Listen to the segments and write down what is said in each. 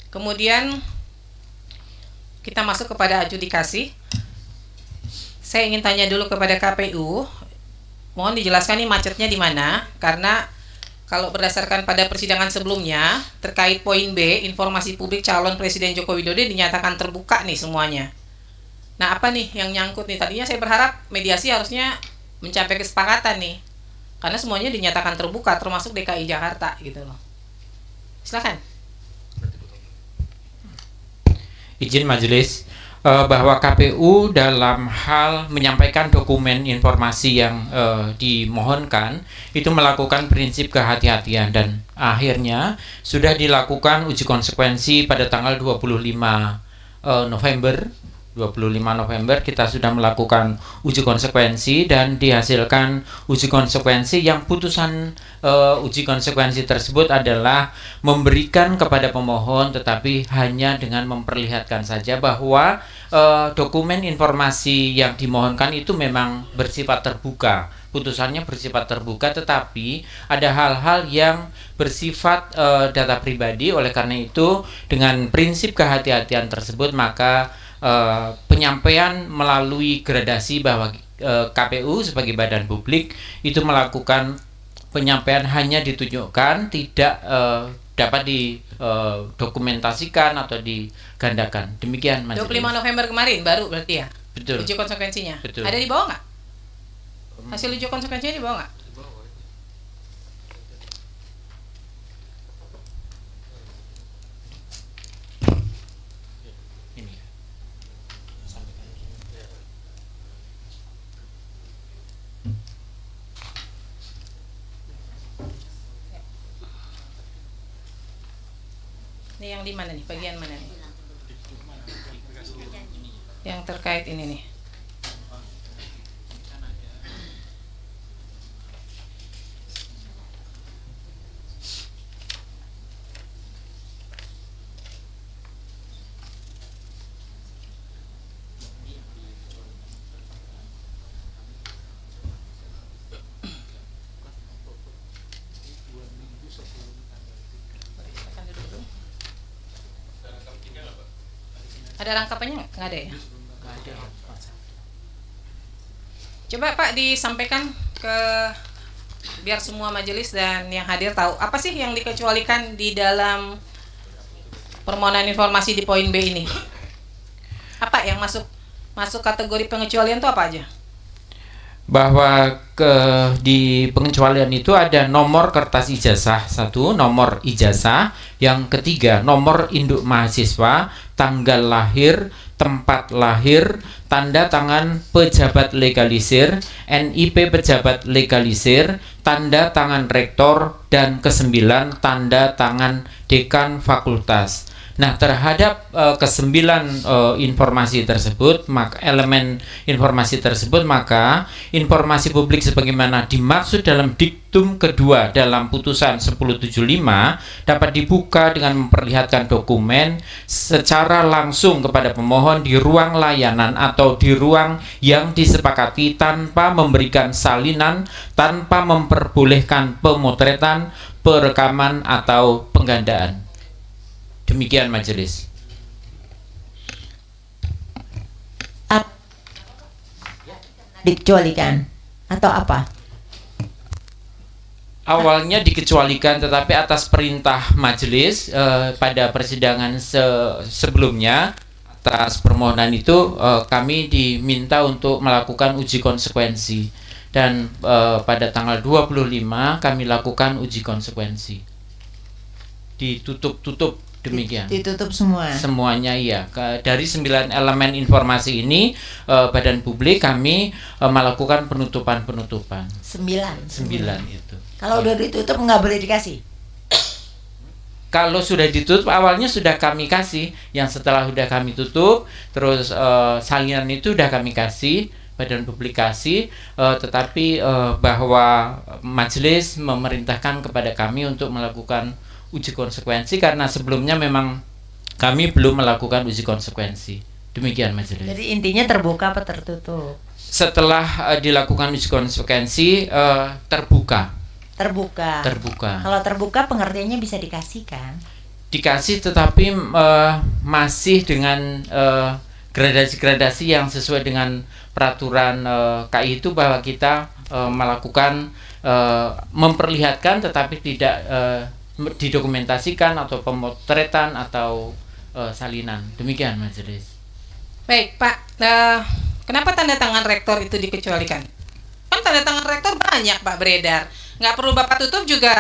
Kemudian kita masuk kepada adjudikasi. Saya ingin tanya dulu kepada KPU, mohon dijelaskan nih macetnya di mana, karena kalau berdasarkan pada persidangan sebelumnya terkait poin B, informasi publik calon Presiden Joko Widodo dinyatakan terbuka nih semuanya. Nah, apa nih yang nyangkut nih? Tadinya saya berharap mediasi harusnya mencapai kesepakatan nih, karena semuanya dinyatakan terbuka, termasuk DKI Jakarta gitu loh. Silakan. Izin majelis, bahwa KPU dalam hal menyampaikan dokumen informasi yang dimohonkan itu melakukan prinsip kehati-hatian, dan akhirnya sudah dilakukan uji konsekuensi pada tanggal 25 November kita sudah melakukan uji konsekuensi, dan dihasilkan uji konsekuensi yang putusan uji konsekuensi tersebut adalah memberikan kepada pemohon, tetapi hanya dengan memperlihatkan saja bahwa dokumen informasi yang dimohonkan itu memang bersifat terbuka. Putusannya bersifat terbuka, tetapi ada hal-hal yang bersifat data pribadi. Oleh karena itu, dengan prinsip kehati-hatian tersebut, maka penyampaian melalui gradasi bahwa KPU sebagai badan publik itu melakukan penyampaian hanya ditunjukkan, tidak dapat didokumentasikan atau digandakan. Demikian Mas. 25 November kemarin baru berarti ya? Betul. Uji konsekuensinya. Betul. Ada di bawah nggak? Hasil uji konsekuensinya di bawah nggak? Ini yang di mana nih? Bagian mana nih? Yang terkait ini nih. Ada rangkapannya nggak? Nggak ada ya? Nggak ada. Coba Pak disampaikan ke biar semua majelis dan yang hadir tahu apa sih yang dikecualikan di dalam permohonan informasi di poin B ini. Apa yang masuk kategori pengecualian itu apa aja? Bahwa di pengecualian itu ada nomor kertas ijazah satu, nomor ijazah, yang ketiga nomor induk mahasiswa, tanggal lahir, tempat lahir, tanda tangan pejabat legalisir, NIP pejabat legalisir, tanda tangan rektor, dan kesembilan tanda tangan dekan fakultas. Nah, terhadap kesembilan informasi tersebut, maka elemen informasi tersebut, maka informasi publik sebagaimana dimaksud dalam diktum kedua dalam putusan 1075 dapat dibuka dengan memperlihatkan dokumen secara langsung kepada pemohon di ruang layanan atau di ruang yang disepakati, tanpa memberikan salinan, tanpa memperbolehkan pemotretan, perekaman, atau penggandaan. Demikian majelis. Dikecualikan atau apa? Awalnya dikecualikan, tetapi atas perintah majelis pada persidangan sebelumnya atas permohonan itu kami diminta untuk melakukan uji konsekuensi, dan pada tanggal 25 kami lakukan uji konsekuensi. Ditutup demikian. Ditutup semua. Semuanya iya. Dari 9 elemen informasi ini badan publik kami melakukan penutupan. 9 itu. Kalau udah ditutup nggak boleh dikasih. Kalau sudah ditutup awalnya sudah kami kasih, yang setelah sudah kami tutup terus salinan itu sudah kami kasih, badan publikasi, tetapi bahwa majelis memerintahkan kepada kami untuk melakukan uji konsekuensi karena sebelumnya memang kami belum melakukan uji konsekuensi. Demikian majelis. Jadi intinya terbuka apa tertutup? Setelah dilakukan uji konsekuensi terbuka. Terbuka. Terbuka. Kalau terbuka pengertiannya bisa dikasihkan. dikasih tetapi masih dengan gradasi-gradasi yang sesuai dengan peraturan KI itu, bahwa kita melakukan memperlihatkan tetapi tidak didokumentasikan atau pemotretan atau salinan. Demikian Majelis. Baik Pak, kenapa tanda tangan rektor itu dikecualikan? Kan tanda tangan rektor banyak Pak beredar. Nggak perlu Bapak tutup juga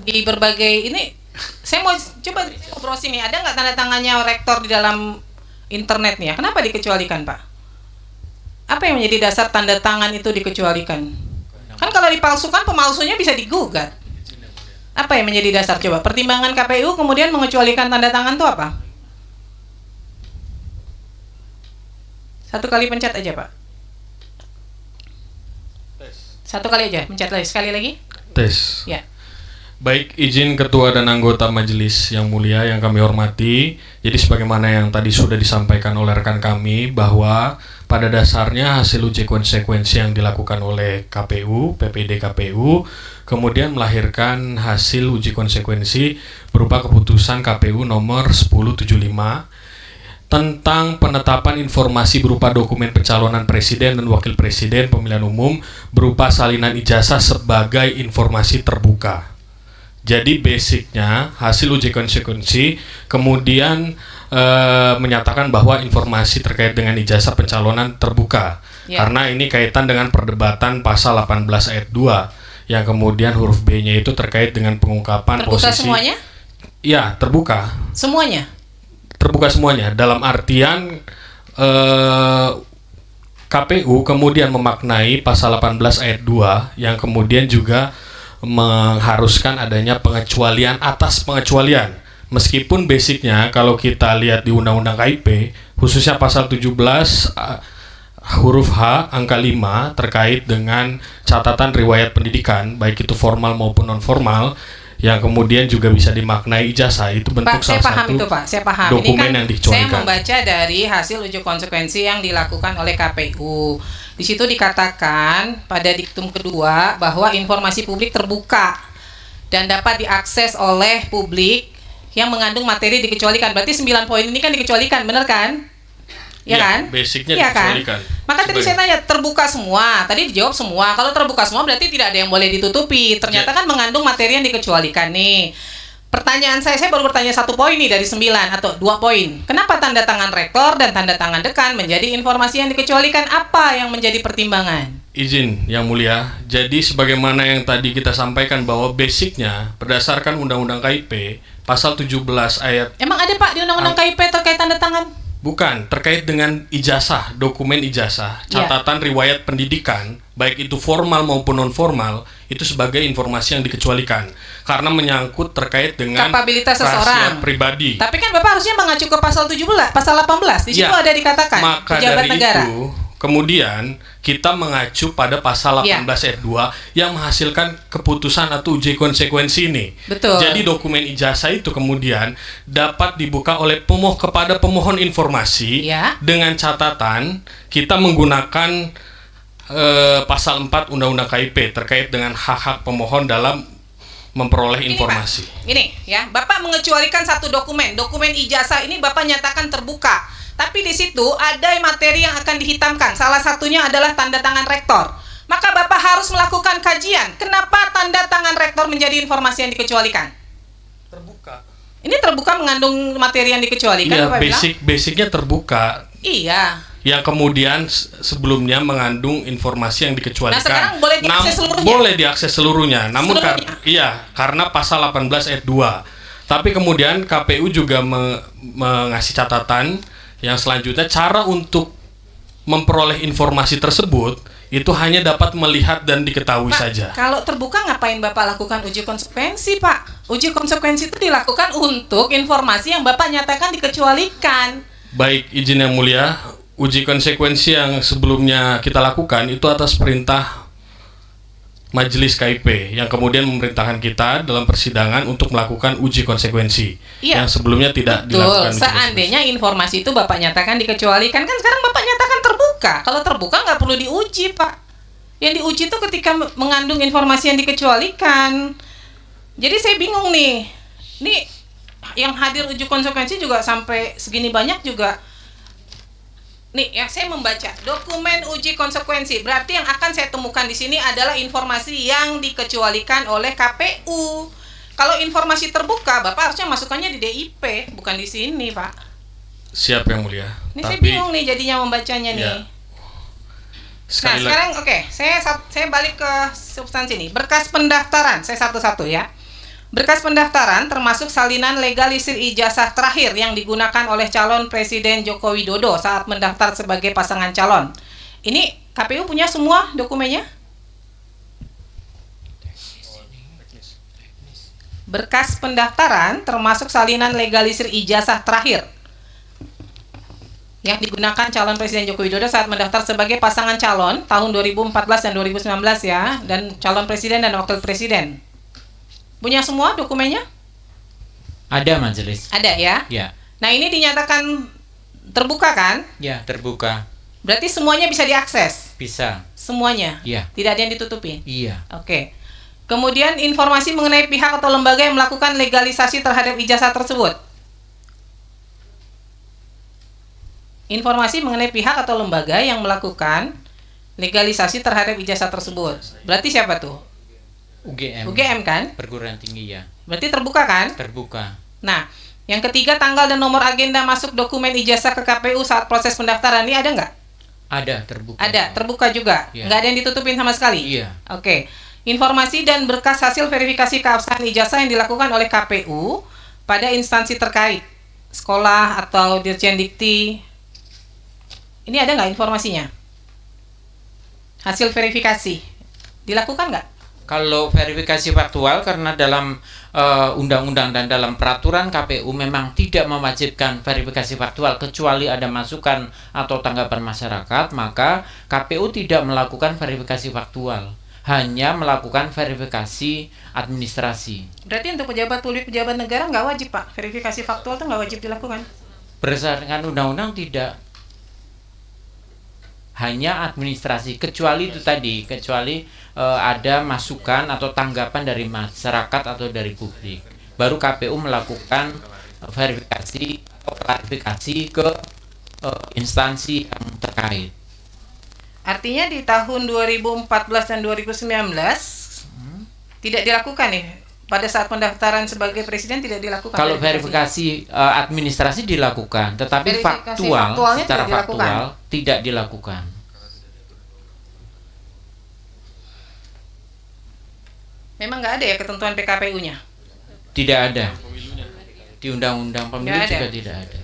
di berbagai ini. Saya mau coba browsing nih, ada nggak tanda tangannya rektor di dalam internet nih ya? Kenapa dikecualikan Pak? Apa yang menjadi dasar tanda tangan itu dikecualikan? Kan kalau dipalsukan, pemalsunya bisa digugat. Apa yang menjadi dasar? Coba pertimbangan KPU kemudian mengecualikan tanda tangan itu apa? Satu kali pencet aja Pak. Satu kali aja, pencet lagi. Sekali lagi. Tes. Ya. Baik, izin Ketua dan anggota Majelis yang mulia yang kami hormati. Jadi sebagaimana yang tadi sudah disampaikan oleh rekan kami, bahwa pada dasarnya hasil uji konsekuensi yang dilakukan oleh KPU, PPD KPU, kemudian melahirkan hasil uji konsekuensi berupa keputusan KPU nomor 1075 tentang penetapan informasi berupa dokumen pencalonan presiden dan wakil presiden pemilihan umum berupa salinan ijazah sebagai informasi terbuka. Jadi basicnya hasil uji konsekuensi kemudian menyatakan bahwa informasi terkait dengan ijazah pencalonan terbuka. Karena ini kaitan dengan perdebatan pasal 18 ayat 2 yang kemudian huruf B-nya itu terkait dengan pengungkapan Terbuka posisi. semuanya? Ya, terbuka. Semuanya? Terbuka semuanya, dalam artian KPU kemudian memaknai pasal 18 ayat 2 yang kemudian juga mengharuskan adanya pengecualian atas pengecualian. Meskipun basicnya kalau kita lihat di Undang-Undang KIP, khususnya pasal 17 huruf H angka 5 terkait dengan catatan riwayat pendidikan, baik itu formal maupun non formal, yang kemudian juga bisa dimaknai ijazah, itu bentuk Pak, saya salah paham satu itu Pak, saya paham. dokumen Ini kan yang saya dikecualikan. membaca dari hasil uji konsekuensi yang dilakukan oleh KPU. Di situ dikatakan pada diktum kedua bahwa informasi publik terbuka dan dapat diakses oleh publik yang mengandung materi dikecualikan. Berarti 9 poin ini kan dikecualikan, benar kan? Ya kan? Basicnya Iya kan? dikecualikan. Maka tadi saya tanya, terbuka semua. Tadi dijawab semua. Kalau terbuka semua berarti tidak ada yang boleh ditutupi. Ternyata kan mengandung materi yang dikecualikan nih. Pertanyaan saya baru bertanya 1 poin nih dari 9 atau 2 poin. Kenapa tanda tangan rektor dan tanda tangan dekan menjadi informasi yang dikecualikan? Apa yang menjadi pertimbangan? Izin yang mulia, jadi sebagaimana yang tadi kita sampaikan bahwa basicnya berdasarkan Undang-Undang KIP pasal 17 ayat. Emang ada Pak di Undang-Undang KIP terkait tanda tangan? Bukan, terkait dengan ijazah, dokumen ijazah, catatan riwayat pendidikan, baik itu formal maupun non formal, itu sebagai informasi yang dikecualikan karena menyangkut terkait dengan kapabilitas rahasia seseorang pribadi. Tapi kan Bapak harusnya mengacu ke pasal 17, pasal 18. Di situ ada dikatakan maka pejabat dari negara. itu kemudian kita mengacu pada pasal 18 ayat 2 yang menghasilkan keputusan atau uji konsekuensi ini. Betul. Jadi dokumen ijazah itu kemudian dapat dibuka oleh kepada pemohon informasi dengan catatan kita menggunakan pasal 4 Undang-Undang KIP terkait dengan hak-hak pemohon dalam memperoleh informasi. Pak, ini ya, Bapak mengecualikan satu dokumen ijazah ini Bapak nyatakan terbuka. Tapi di situ ada materi yang akan dihitamkan. Salah satunya adalah tanda tangan rektor. Maka Bapak harus melakukan kajian. Kenapa tanda tangan rektor menjadi informasi yang dikecualikan? Terbuka. Ini terbuka mengandung materi yang dikecualikan, Iya, Bapak bilang? basicnya terbuka. Iya. Yang kemudian sebelumnya mengandung informasi yang dikecualikan. Nah, sekarang boleh diakses seluruhnya? Boleh diakses seluruhnya. Namun Seluruhnya? karena pasal 18 ayat 2. Tapi kemudian KPU juga mengasih catatan yang selanjutnya, cara untuk memperoleh informasi tersebut itu hanya dapat melihat dan diketahui Pak, saja. kalau terbuka ngapain Bapak lakukan uji konsekuensi, Pak? Uji konsekuensi itu dilakukan untuk informasi yang Bapak nyatakan dikecualikan. Baik, izin yang mulia, uji konsekuensi yang sebelumnya kita lakukan itu atas perintah Majelis KIP yang kemudian memerintahkan kita dalam persidangan untuk melakukan uji konsekuensi yang sebelumnya tidak dilakukan. Seandainya informasi itu Bapak nyatakan dikecualikan, kan sekarang Bapak nyatakan terbuka. Kalau terbuka nggak perlu diuji, Pak. Yang diuji itu ketika mengandung informasi yang dikecualikan. Jadi saya bingung nih. Ini yang hadir uji konsekuensi juga sampai segini banyak juga. Nih, yang saya membaca dokumen uji konsekuensi, berarti yang akan saya temukan di sini adalah informasi yang dikecualikan oleh KPU. Kalau informasi terbuka, Bapak harusnya masukannya di DIP, bukan di sini, Pak. Siap Yang Mulia. Ini saya bingung nih jadinya membacanya nih. Ya. Nah, Sekali lagi, sekarang oke, saya balik ke substansi nih. Berkas pendaftaran, saya satu-satu ya. Berkas pendaftaran termasuk salinan legalisir ijazah terakhir yang digunakan oleh calon Presiden Joko Widodo saat mendaftar sebagai pasangan calon. Ini KPU punya semua dokumennya? Berkas pendaftaran termasuk salinan legalisir ijazah terakhir yang digunakan calon Presiden Joko Widodo saat mendaftar sebagai pasangan calon tahun 2014 dan 2019 ya, dan calon presiden dan wakil presiden. Punya semua dokumennya? Ada majelis. Ada ya? Ya, Nah, ini dinyatakan terbuka kan? ya terbuka. Berarti semuanya bisa diakses? Bisa. Semuanya? Iya. Tidak ada yang ditutupin? Iya. Oke. Kemudian informasi mengenai pihak atau lembaga yang melakukan legalisasi terhadap ijazah tersebut. Informasi mengenai pihak atau lembaga yang melakukan legalisasi terhadap ijazah tersebut. Berarti siapa tuh? UGM. UGM kan? Perguruan tinggi ya. Berarti terbuka kan? Terbuka. Nah, yang ketiga tanggal dan nomor agenda masuk dokumen ijazah ke KPU saat proses pendaftaran ini ada nggak? Ada terbuka. Ada, terbuka juga. Iya. Nggak ada yang ditutupin sama sekali? Iya. Oke. Informasi dan berkas hasil verifikasi keabsahan ijazah yang dilakukan oleh KPU pada instansi terkait, sekolah atau Dirjen Dikti. Ini ada nggak informasinya? Hasil verifikasi dilakukan nggak? Kalau verifikasi faktual, karena dalam undang-undang dan dalam peraturan KPU memang tidak mewajibkan verifikasi faktual kecuali ada masukan atau tanggapan masyarakat, maka KPU tidak melakukan verifikasi faktual, hanya melakukan verifikasi administrasi. Berarti untuk pejabat publik, pejabat negara nggak wajib, Pak? Verifikasi faktual itu nggak wajib dilakukan? Berdasarkan undang-undang tidak, hanya administrasi, kecuali itu tadi, kecuali ada masukan atau tanggapan dari masyarakat atau dari publik, baru KPU melakukan verifikasi atau klarifikasi ke instansi yang terkait. Artinya di tahun 2014 dan 2019 tidak dilakukan nih, pada saat pendaftaran sebagai presiden tidak dilakukan. Kalau verifikasi administrasi dilakukan, tetapi Verifikasi faktual faktualnya secara tidak dilakukan. faktual tidak dilakukan. Memang nggak ada ya ketentuan PKPU-nya? Tidak ada. Di undang-undang pemilu Nggak ada. juga tidak ada.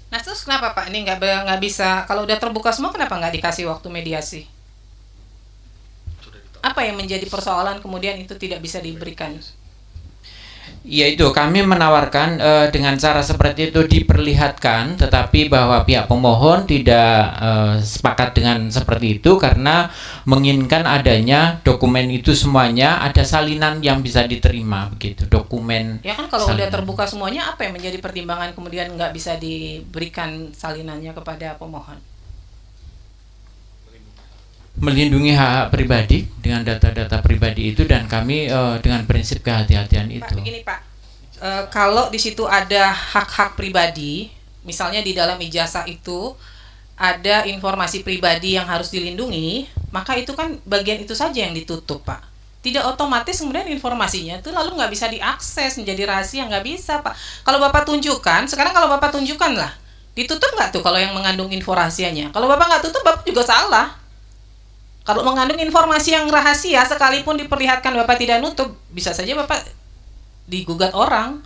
Nah, terus kenapa Pak ini nggak bisa, kalau udah terbuka semua kenapa nggak dikasih waktu mediasi? Apa yang menjadi persoalan kemudian itu tidak bisa diberikan? Ya itu, kami menawarkan dengan cara seperti itu diperlihatkan, tetapi bahwa pihak pemohon tidak sepakat dengan seperti itu karena menginginkan adanya dokumen itu semuanya ada salinan yang bisa diterima begitu, dokumen. Ya kan kalau udah salinan. terbuka semuanya, apa yang menjadi pertimbangan kemudian nggak bisa diberikan salinannya kepada pemohon? Melindungi hak pribadi dengan data-data pribadi itu, dan kami dengan prinsip kehati-hatian Pak, itu. begini Pak, kalau di situ ada hak-hak pribadi, misalnya di dalam ijazah itu ada informasi pribadi yang harus dilindungi, maka itu kan bagian itu saja yang ditutup Pak. Tidak otomatis kemudian informasinya itu lalu nggak bisa diakses, menjadi rahasia, nggak bisa Pak. Kalau Bapak tunjukkan, sekarang kalau Bapak tunjukkan lah, ditutup nggak tuh kalau yang mengandung informasinya? Kalau Bapak nggak tutup, Bapak juga salah. Kalau mengandung informasi yang rahasia, sekalipun diperlihatkan Bapak tidak nutup, bisa saja Bapak digugat orang.